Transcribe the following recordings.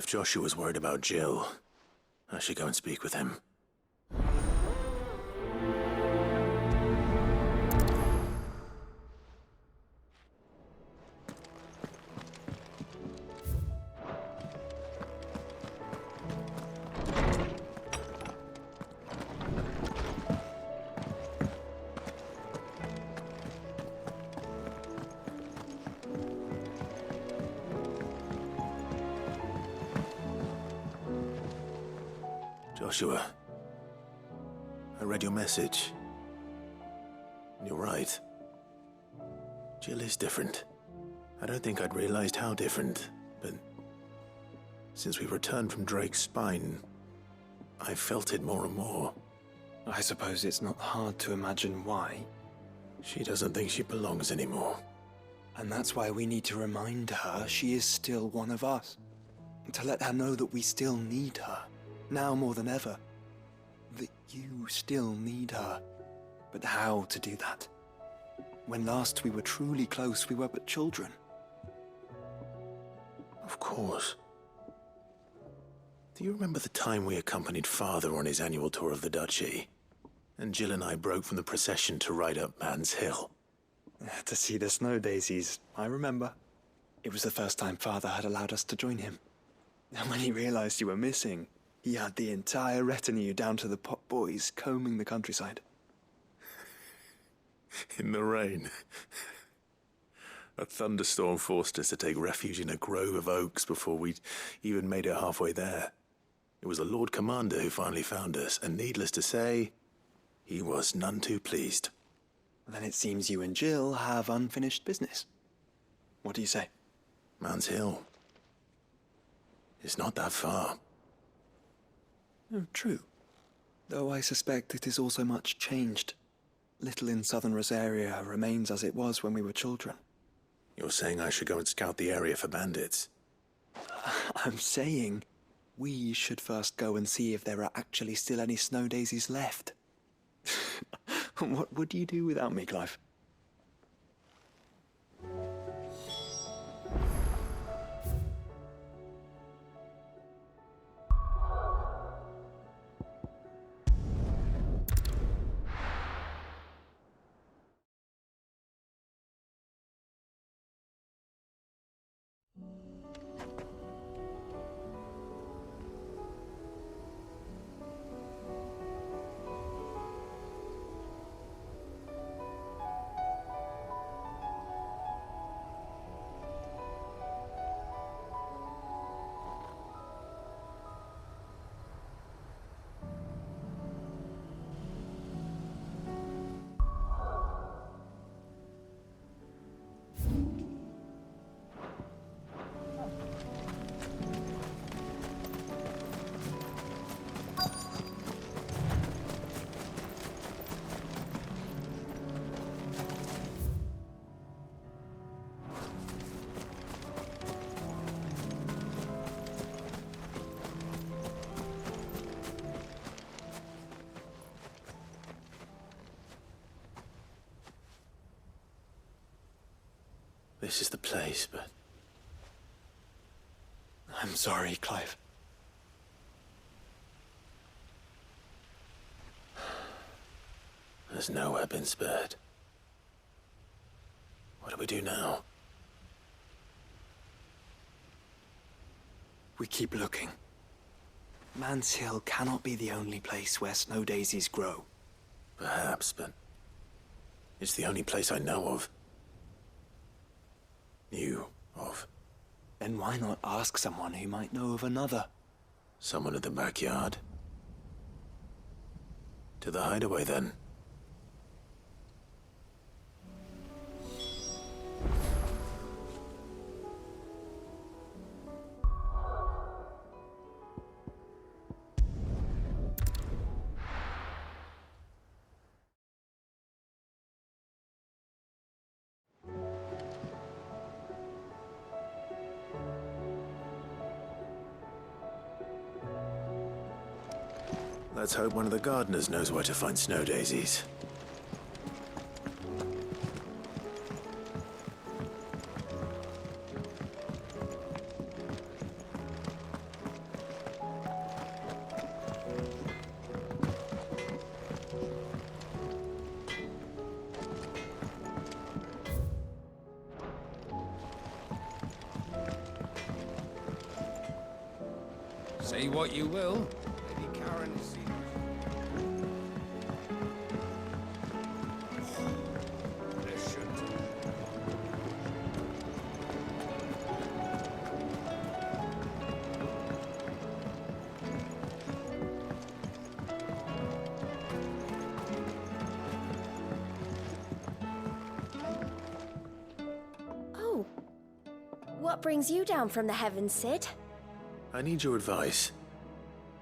If Joshua's worried about Jill, I should go and speak with him. Joshua, I read your message. You're right. Jill is different. I don't think I'd realized how different, but since we returned from Drake's spine, I've felt it more and more. I suppose it's not hard to imagine why. She doesn't think she belongs anymore. And that's why we need to remind her she is still one of us. To let her know that we still need her. Now more than ever, that you still need her. But how to do that? When last we were truly close, we were but children. Of course. Do you remember the time we accompanied Father on his annual tour of the Duchy? And Jill and I broke from the procession to ride up Man's Hill. To see the snow daisies, I remember. It was the first time Father had allowed us to join him. And when he realized you were missing, he had the entire retinue down to the pot boys combing the countryside. In the rain. A thunderstorm forced us to take refuge in a grove of oaks before we'd even made it halfway there. It was the Lord Commander who finally found us, and needless to say, he was none too pleased. Then it seems you and Jill have unfinished business. What do you say? Man's Hill. It's not that far. Oh, true. Though I suspect it is also much changed. Little in southern Rosaria remains as it was when we were children. You're saying I should go and scout the area for bandits? I'm saying we should first go and see if there are actually still any snow daisies left. What would you do without me, Clive? This is the place, but... I'm sorry, Clive. There's nowhere been spared. What do we do now? We keep looking. Man's Hill cannot be the only place where snow daisies grow. Perhaps, but... it's the only place I know of. Knew of. Then why not ask someone who might know of another? Someone in the backyard. To the hideaway, then. Let's hope one of the gardeners knows where to find snow daisies. Say what you will. Lady Karen is seen. Oh. What brings you down from the heavens, Sid? I need your advice.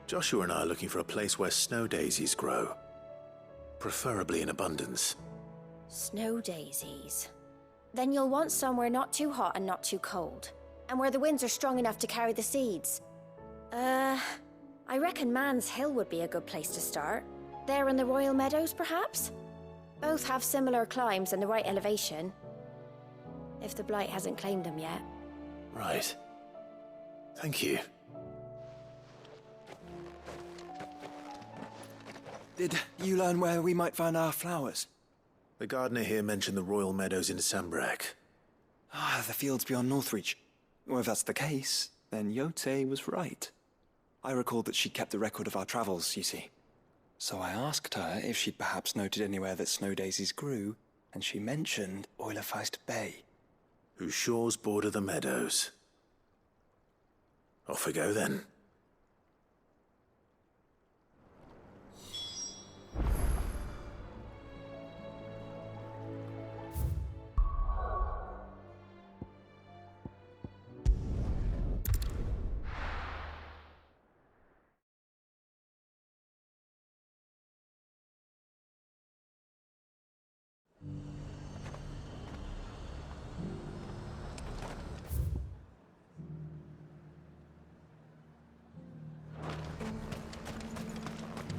Joshua and I are looking for a place where snow daisies grow. Preferably in abundance. Snow daisies. Then you'll want somewhere not too hot and not too cold. And where the winds are strong enough to carry the seeds. I reckon Man's Hill would be a good place to start. There in the Royal Meadows, perhaps? Both have similar climbs and the right elevation. If the Blight hasn't claimed them yet. Right. Thank you. Did you learn where we might find our flowers? The gardener here mentioned the Royal Meadows in Sambrak. Ah, the fields beyond Northreach. Well, if that's the case, then Yote was right. I recalled that she kept a record of our travels, you see. So I asked her if she'd perhaps noted anywhere that snow daisies grew, and she mentioned Oilefeist Bay. Whose shores border the meadows. Off we go then.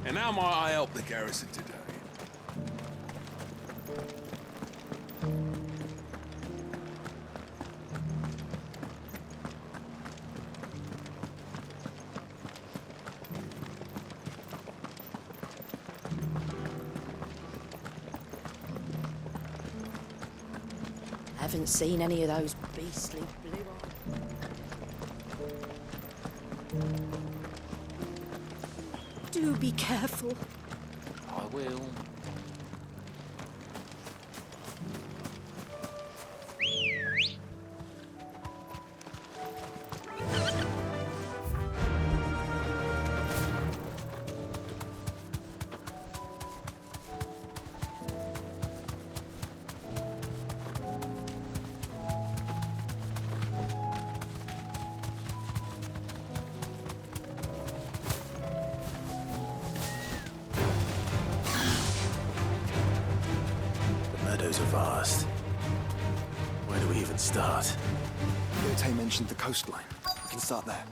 And how might I help the garrison today? Haven't seen any of those beastly blue eyes. Do be careful. I will. Meadows are vast. Where do we even start? Yote mentioned the coastline. We can start there.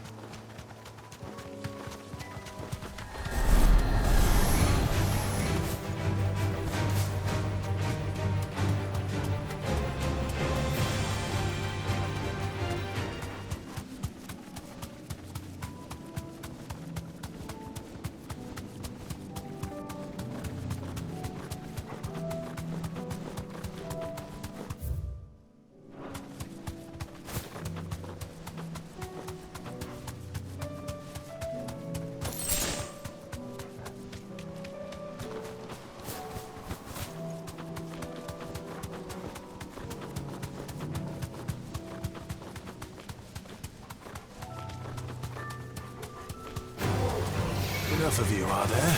Enough of you, are there?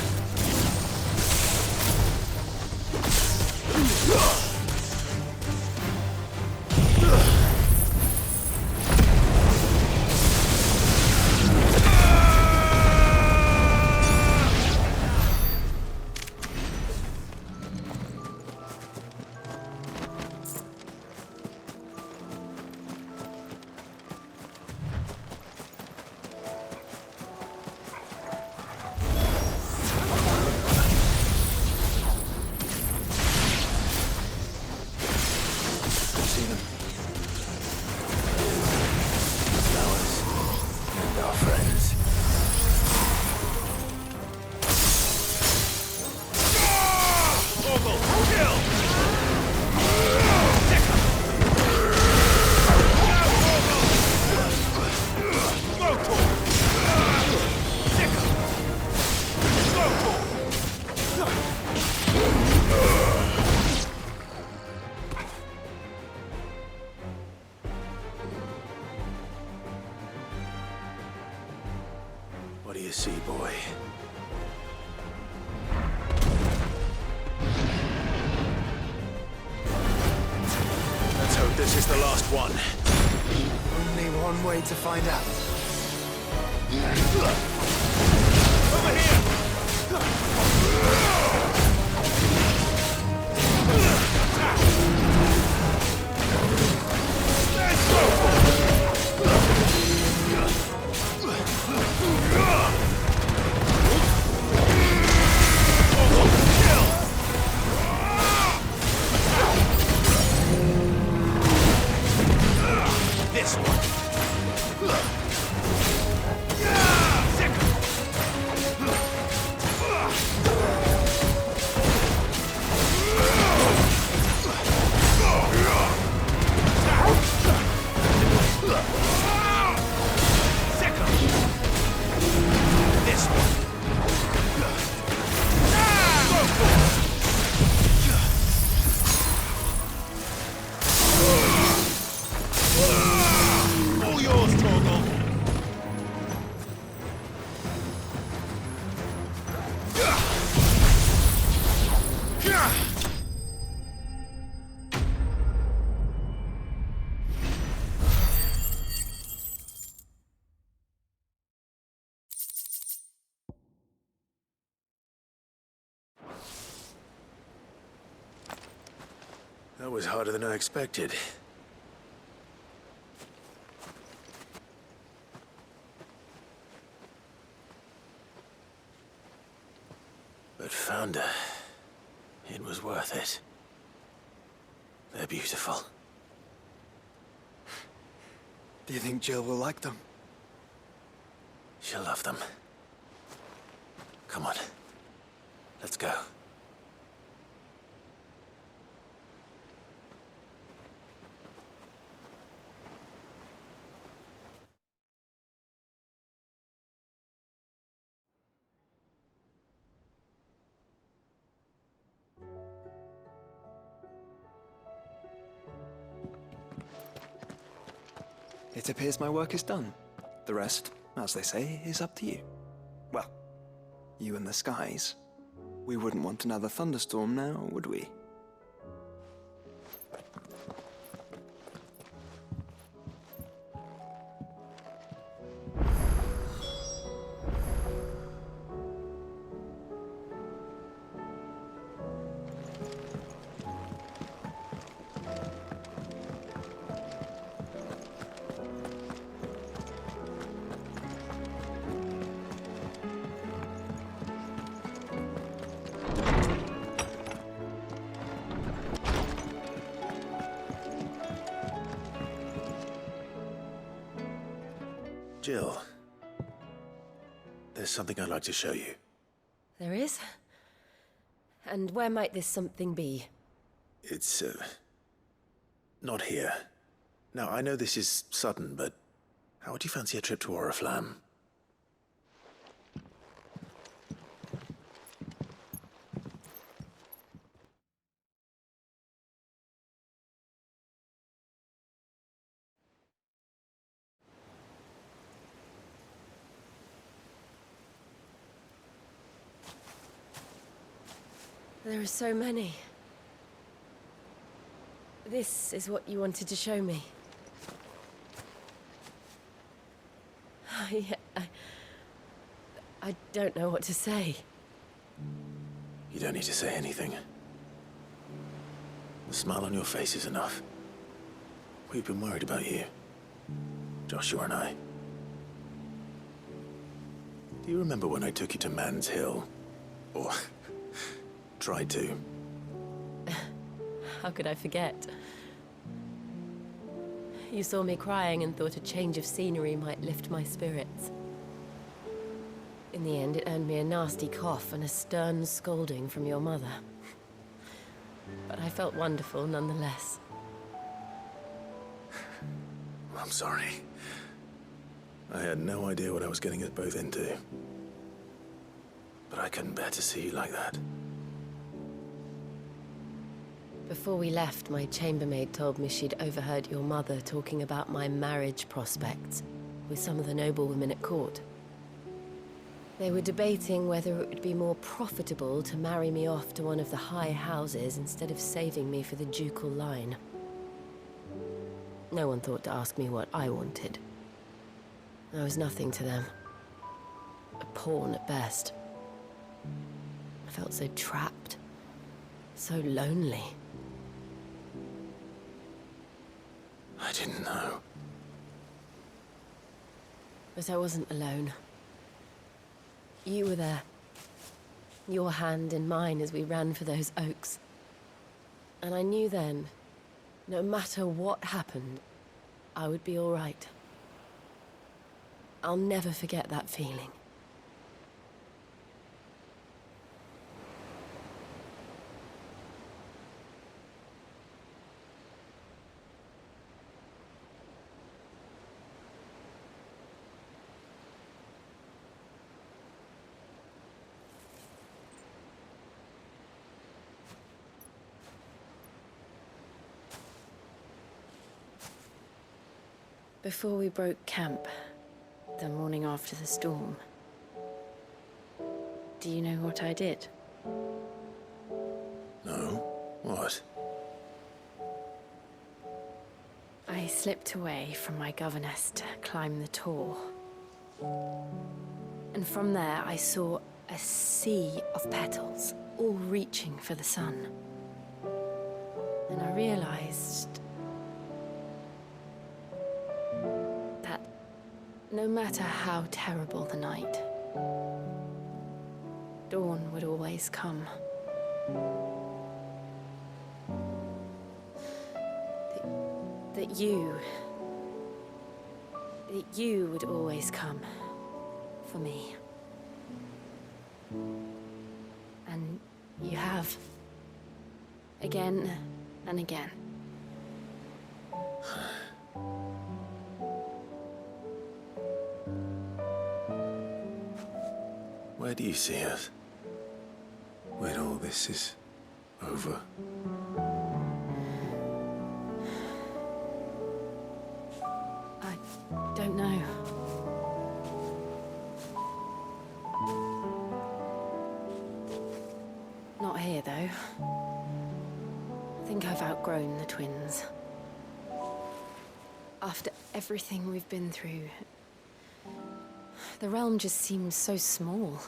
last one. Only one way to find out. Over here! Let's go! This one. All yours, Torgal. That was harder than I expected. But found her. It was worth it. They're beautiful. Do you think Jill will like them? She'll love them. Come on. Let's go. It appears my work is done. The rest, as they say, is up to you. Well, you and the skies. We wouldn't want another thunderstorm now, would we? Jill, there's something I'd like to show you. There is? And where might this something be? It's, not here. Now, I know this is sudden, but how would you fancy a trip to Oriflamme? There are so many. This is what you wanted to show me. I don't know what to say. You don't need to say anything. The smile on your face is enough. We've been worried about you, Joshua and I. Do you remember when I took you to Man's Hill? Or tried to? How could I forget? You saw me crying and thought a change of scenery might lift my spirits. In the end, it earned me a nasty cough and a stern scolding from your mother. But I felt wonderful nonetheless. I'm sorry. I had no idea what I was getting us both into. But I couldn't bear to see you like that. Before we left, my chambermaid told me she'd overheard your mother talking about my marriage prospects with some of the noblewomen at court. They were debating whether it would be more profitable to marry me off to one of the high houses instead of saving me for the ducal line. No one thought to ask me what I wanted. I was nothing to them. A pawn at best. I felt so trapped. So lonely. I didn't know. But I wasn't alone. You were there. Your hand in mine as we ran for those oaks. And I knew then, no matter what happened, I would be all right. I'll never forget that feeling. Before we broke camp, the morning after the storm, do you know what I did? No? What? I slipped away from my governess to climb the tor. And from there I saw a sea of petals, all reaching for the sun. And I realized that no matter how terrible the night, dawn would always come. That you would always come for me. And you have. Again and again. Where do you see us? When all this is over? I don't know. Not here, though. I think I've outgrown the twins. After everything we've been through, the realm just seems so small.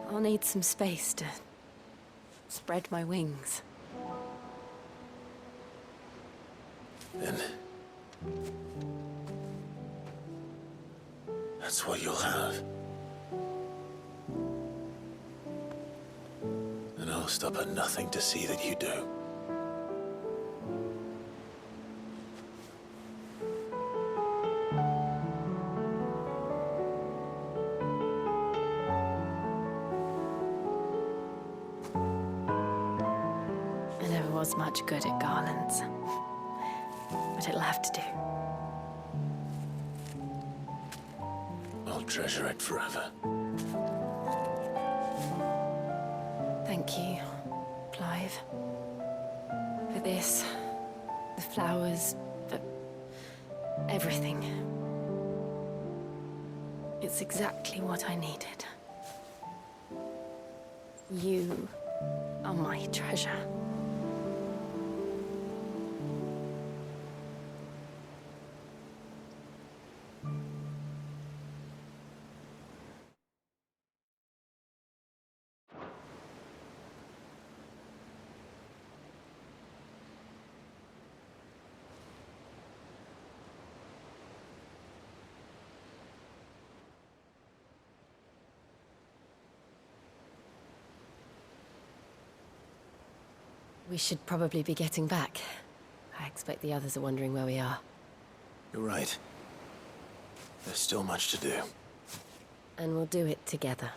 I'll need some space to spread my wings. Then... that's what you'll have. And I'll stop at nothing to see that you do. I never was much good at garlands, but it'll have to do. I'll treasure it forever. Thank you, Clive. For this, the flowers, for everything. It's exactly what I needed. You are my treasure. We should probably be getting back. I expect the others are wondering where we are. You're right. There's still much to do. And we'll do it together.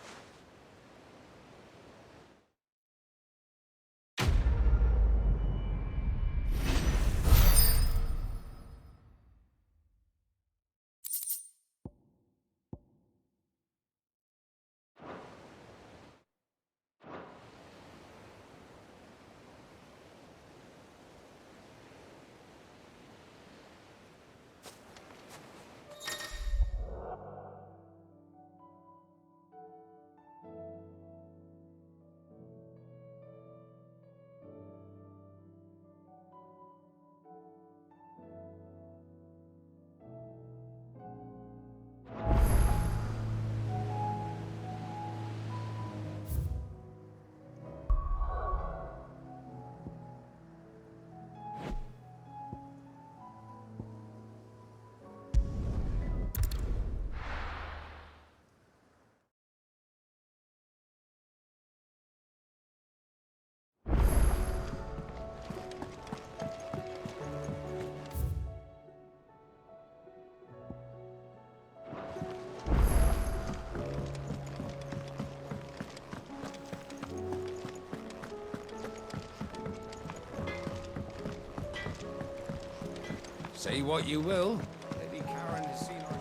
Say what you will. Lady Karen has seen her...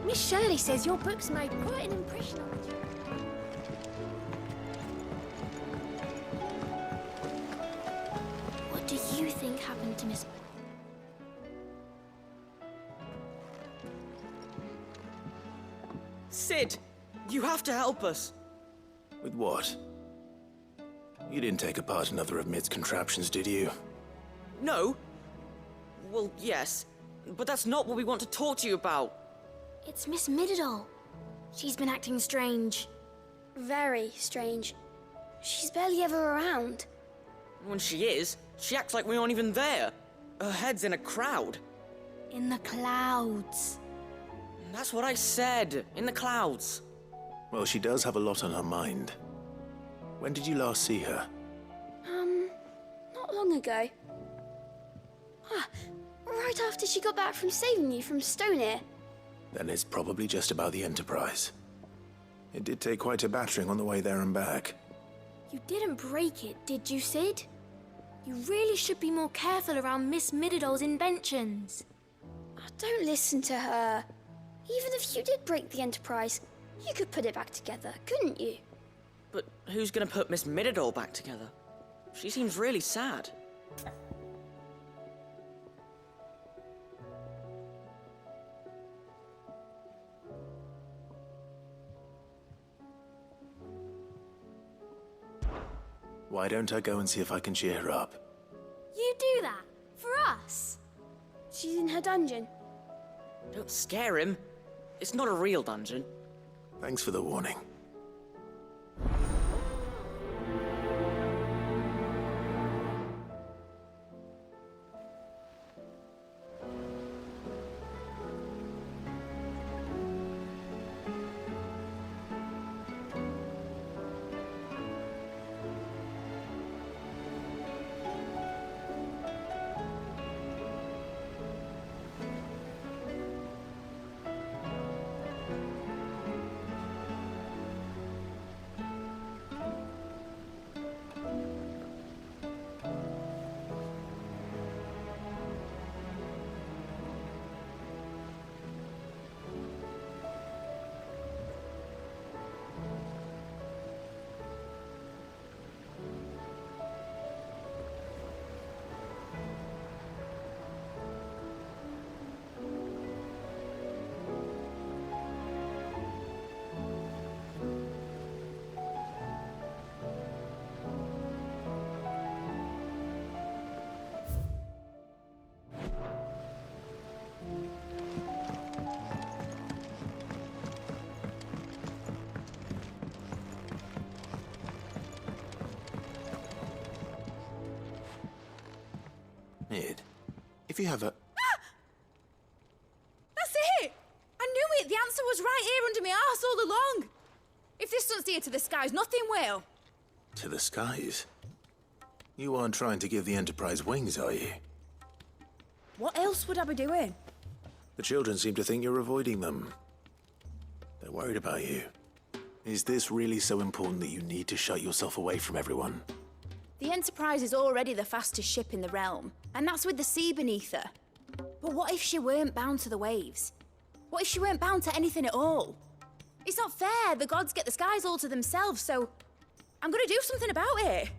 Miss Shirley says your books made quite an impression on her. What do you think happened to Miss... Sid, you have to help us. With what? You didn't take apart another of Mid's contraptions, did you? No. Well, yes, but that's not what we want to talk to you about. It's Miss Middledal. She's been acting strange. Very strange. She's barely ever around. When she is, she acts like we aren't even there. Her head's in a crowd. In the clouds. That's what I said, in the clouds. Well, she does have a lot on her mind. When did you last see her? Not long ago. Ah, right after she got back from saving you from Stonehenge. Then it's probably just about the Enterprise. It did take quite a battering on the way there and back. You didn't break it, did you, Sid? You really should be more careful around Miss Middledal's inventions. Oh, don't listen to her. Even if you did break the Enterprise, you could put it back together, couldn't you? But who's gonna put Miss Middledal back together? She seems really sad. Why don't I go and see if I can cheer her up? You do that? For us? She's in her dungeon. Don't scare him. It's not a real dungeon. Thanks for the warning. Mid, if you have a... That's it! I knew it! The answer was right here under my arse all along! If this doesn't steer to the skies, nothing will! To the skies? You aren't trying to give the Enterprise wings, are you? What else would I be doing? The children seem to think you're avoiding them. They're worried about you. Is this really so important that you need to shut yourself away from everyone? The Enterprise is already the fastest ship in the realm, and that's with the sea beneath her. But what if she weren't bound to the waves? What if she weren't bound to anything at all? It's not fair. The gods get the skies all to themselves, so I'm gonna do something about it.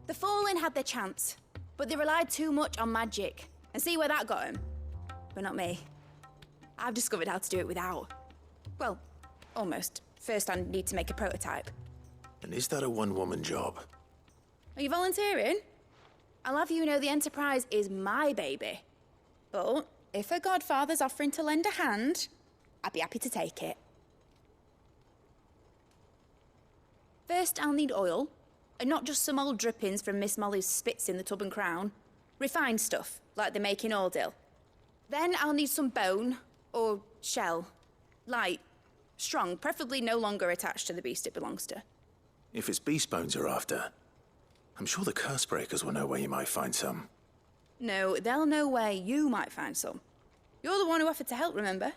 The Fallen had their chance, but they relied too much on magic. And see where that got them? But not me. I've discovered how to do it without. Well, almost. First, I need to make a prototype. And is that a one-woman job? Are you volunteering? I'll have you know the Enterprise is my baby. But if a godfather's offering to lend a hand, I'd be happy to take it. First, I'll need oil, and not just some old drippings from Miss Molly's spits in the Tub and Crown. Refined stuff, like they make in Ordil. Then I'll need some bone, or shell. Light, strong, preferably no longer attached to the beast it belongs to. If it's beast bones you're after, I'm sure the curse breakers will know where you might find some. No, they'll know where you might find some. You're the one who offered to help, remember?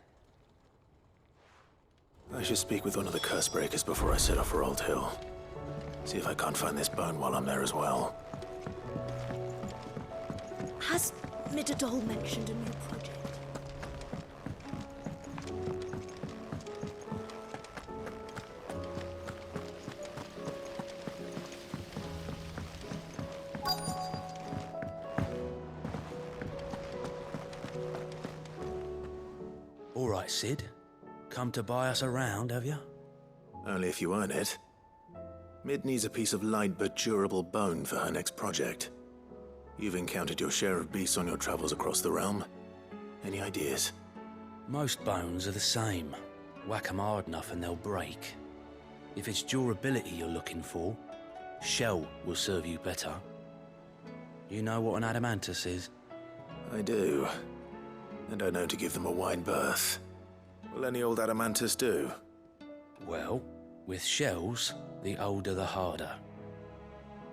I should speak with one of the curse breakers before I set off for Old Hill. See if I can't find this bone while I'm there as well. Has Midadol mentioned a new project? All right, Sid. Come to buy us around, have you? Only if you earn it. Mid needs a piece of light but durable bone for her next project. You've encountered your share of beasts on your travels across the realm. Any ideas? Most bones are the same. Whack 'em hard enough and they'll break. If it's durability you're looking for, shell will serve you better. You know what an adamantus is? I do. And I know to give them a wide berth. Will any old adamantus do? Well, with shells, the older the harder.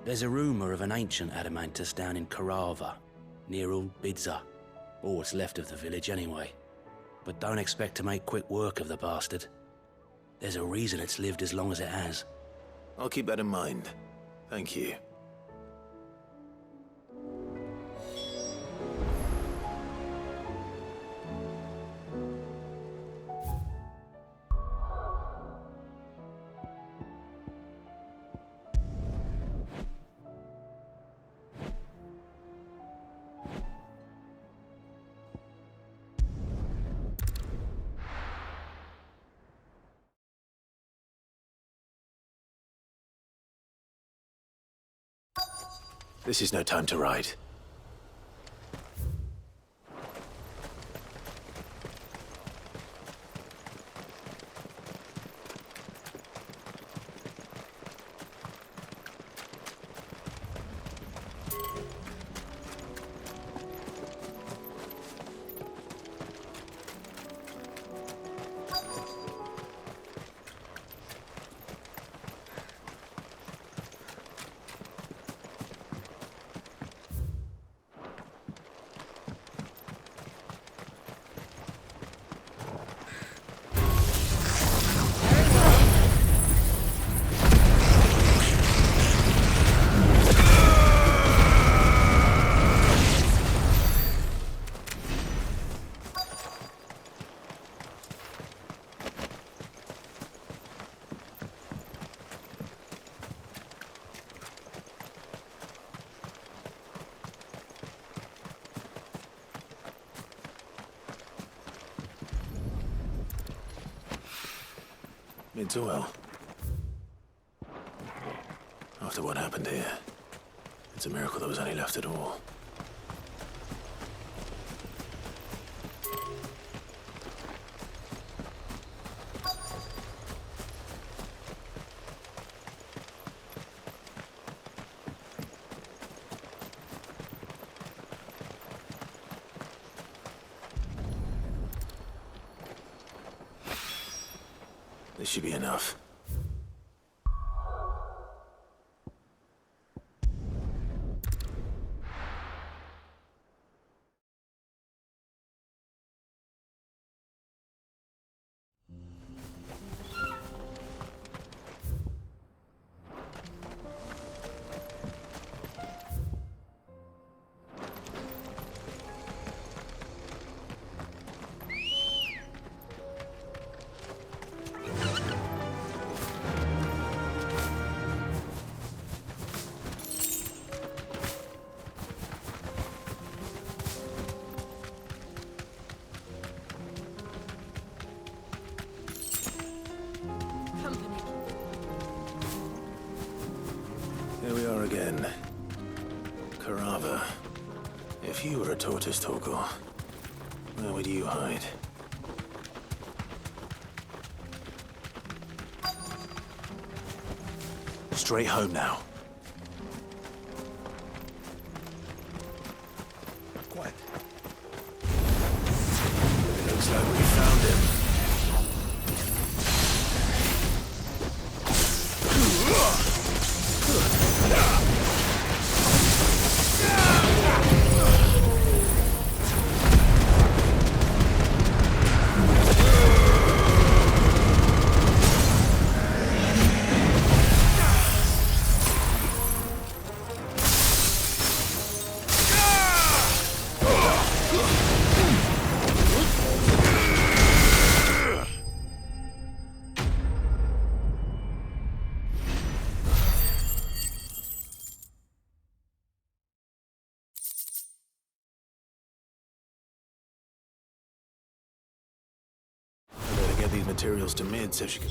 There's a rumour of an ancient adamantus down in Carava, near Old Bidza, or what's left of the village anyway. But don't expect to make quick work of the bastard. There's a reason it's lived as long as it has. I'll keep that in mind. Thank you. This is no time to ride. It's well. After what happened here, it's a miracle there was any left at all. This should be enough. Here we are again. Carava. If you were a tortoise, Torgal, where would you hide? Straight home now. Quiet. It looks like we found him. these materials to Mid so she can...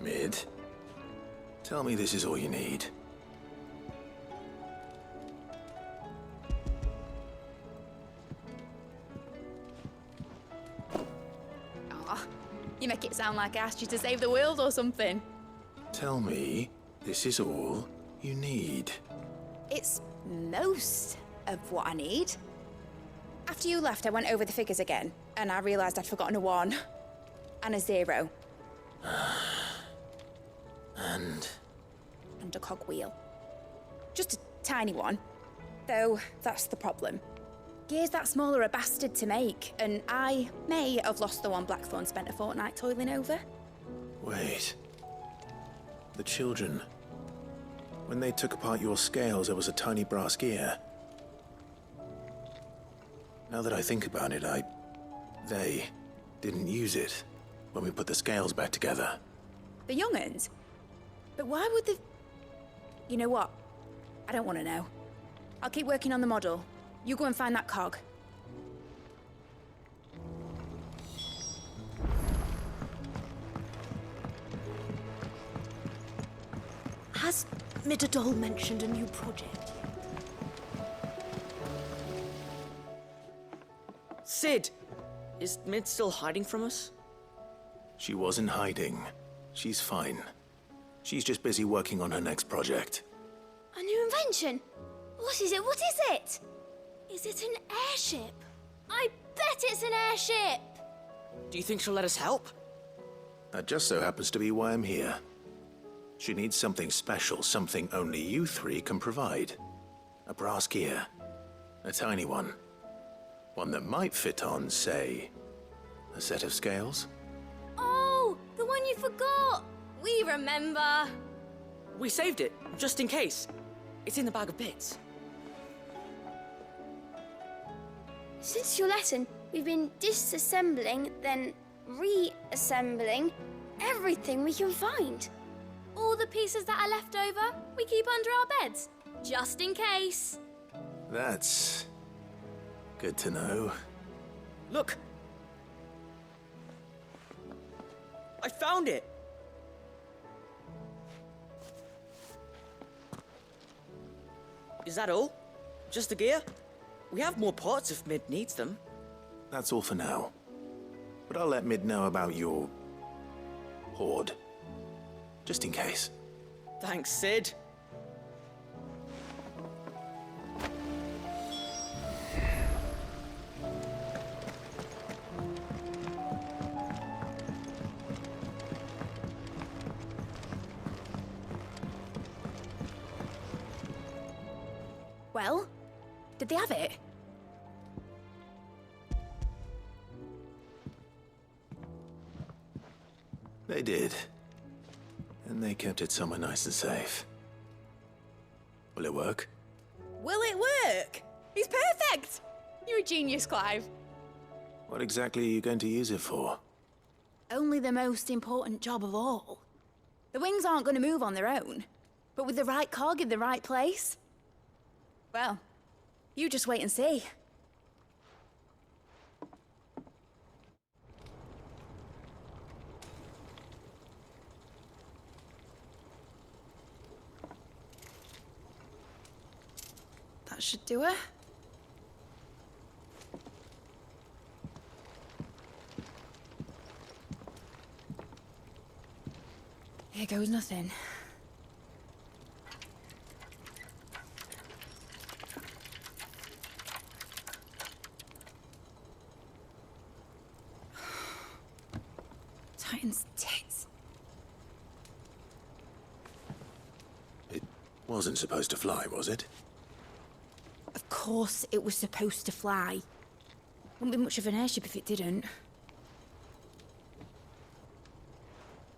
Mid, tell me this is all you need. Aw, you make it sound like I asked you to save the world or something. Tell me this is all you need. It's most of what I need. After you left, I went over the figures again, and I realised I'd forgotten a 1 and a 0. And a cogwheel. Just a tiny one. Though, that's the problem. Gears that small are a bastard to make, and I may have lost the one Blackthorn spent a fortnight toiling over. Wait. The children. When they took apart your scales, there was a tiny brass gear. Now that I think about it, they didn't use it when we put the scales back together. The young'uns? But why would the... You know what? I don't want to know. I'll keep working on the model. You go and find that cog. Has Midadol mentioned a new project yet? Sid! Is Mid still hiding from us? She wasn't hiding. She's fine. She's just busy working on her next project. A new invention? What is it? What is it? Is it an airship? I bet it's an airship! Do you think she'll let us help? That just so happens to be why I'm here. She needs something special, something only you three can provide. A brass gear. A tiny one. One that might fit on, say, a set of scales? Oh, the one you forgot! We remember! We saved it, just in case. It's in the bag of bits. Since your lesson, we've been disassembling, then reassembling everything we can find. All the pieces that are left over, we keep under our beds, just in case. That's good to know. Look! I found it! Is that all? Just the gear? We have more parts if Mid needs them. That's all for now. But I'll let Mid know about your hoard. Just in case. Thanks, Sid. Well, did they have it? They did. And they kept it somewhere nice and safe. Will it work? Will it work? He's perfect! You're a genius, Clive. What exactly are you going to use it for? Only the most important job of all. The wings aren't going to move on their own. But with the right cog in the right place... Well, you just wait and see. That should do it. Here goes nothing. Titan's tits. It wasn't supposed to fly, was it? Of course it was supposed to fly. Wouldn't be much of an airship if it didn't.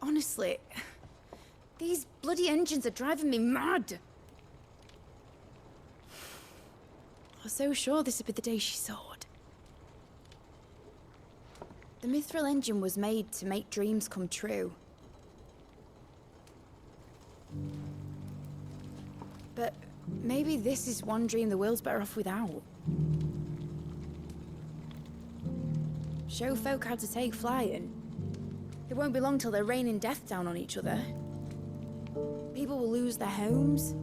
Honestly, these bloody engines are driving me mad. I was so sure this would be the day she soared. The Mithril engine was made to make dreams come true. But maybe this is one dream the world's better off without. Show folk how to take flying. It won't be long till they're raining death down on each other. People will lose their homes.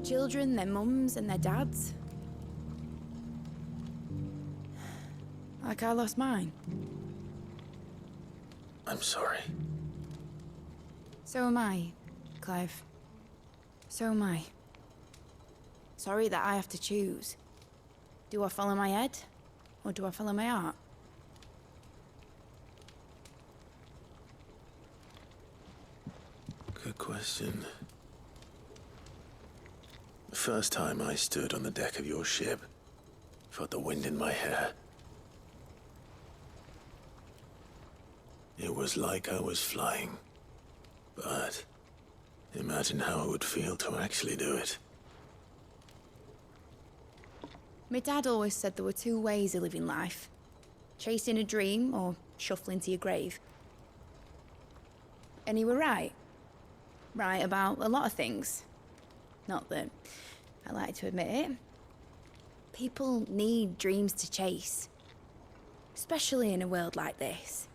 Children, their mums and their dads. Like I lost mine. I'm sorry. So am I, Clive. So am I. Sorry that I have to choose. Do I follow my head, or do I follow my heart? Good question. The first time I stood on the deck of your ship, felt the wind in my hair. It was like I was flying. But imagine how it would feel to actually do it. My dad always said there were two ways of living life. Chasing a dream or shuffling to your grave. And he were right. Right about a lot of things. Not that I like to admit it. People need dreams to chase. Especially in a world like this.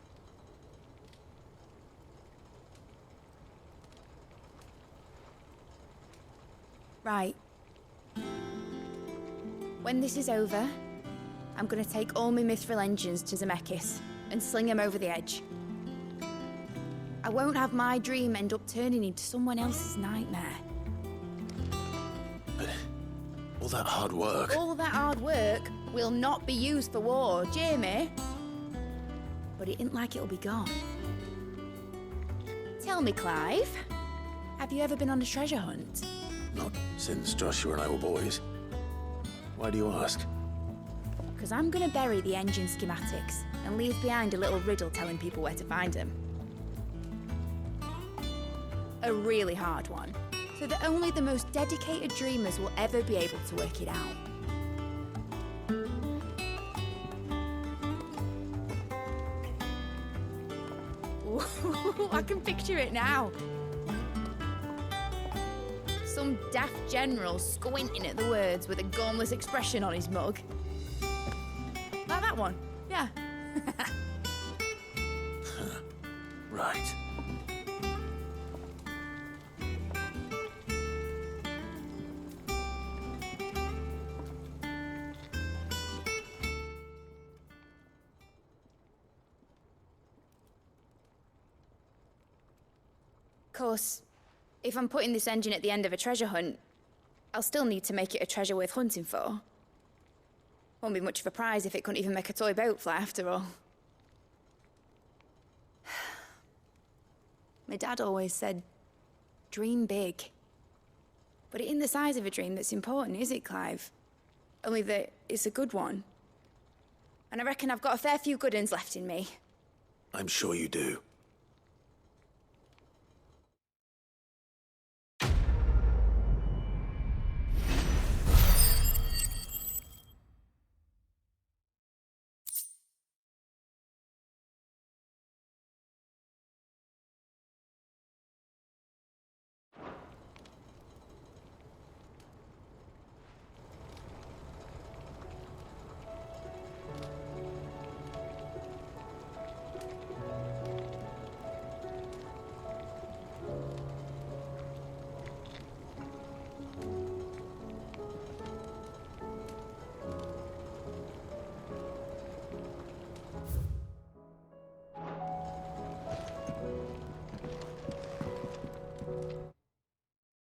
Right. When this is over, I'm gonna take all my Mithril engines to Zemeckis and sling them over the edge. I won't have my dream end up turning into someone else's nightmare. But all that hard work... All that hard work will not be used for war, Jamie. But it ain't like it'll be gone. Tell me, Clive, have you ever been on a treasure hunt? Not since Joshua and I were boys. Why do you ask? Because I'm gonna bury the engine schematics and leave behind a little riddle telling people where to find them. A really hard one, so that only the most dedicated dreamers will ever be able to work it out. Ooh, I can picture it now. Some daft general squinting at the words with a gormless expression on his mug. Like that one, yeah. Right. Of course, if I'm putting this engine at the end of a treasure hunt, I'll still need to make it a treasure worth hunting for. Won't be much of a prize if it couldn't even make a toy boat fly after all. My dad always said, dream big. But it ain't the size of a dream that's important, is it, Clive? Only that it's a good one. And I reckon I've got a fair few good uns left in me. I'm sure you do.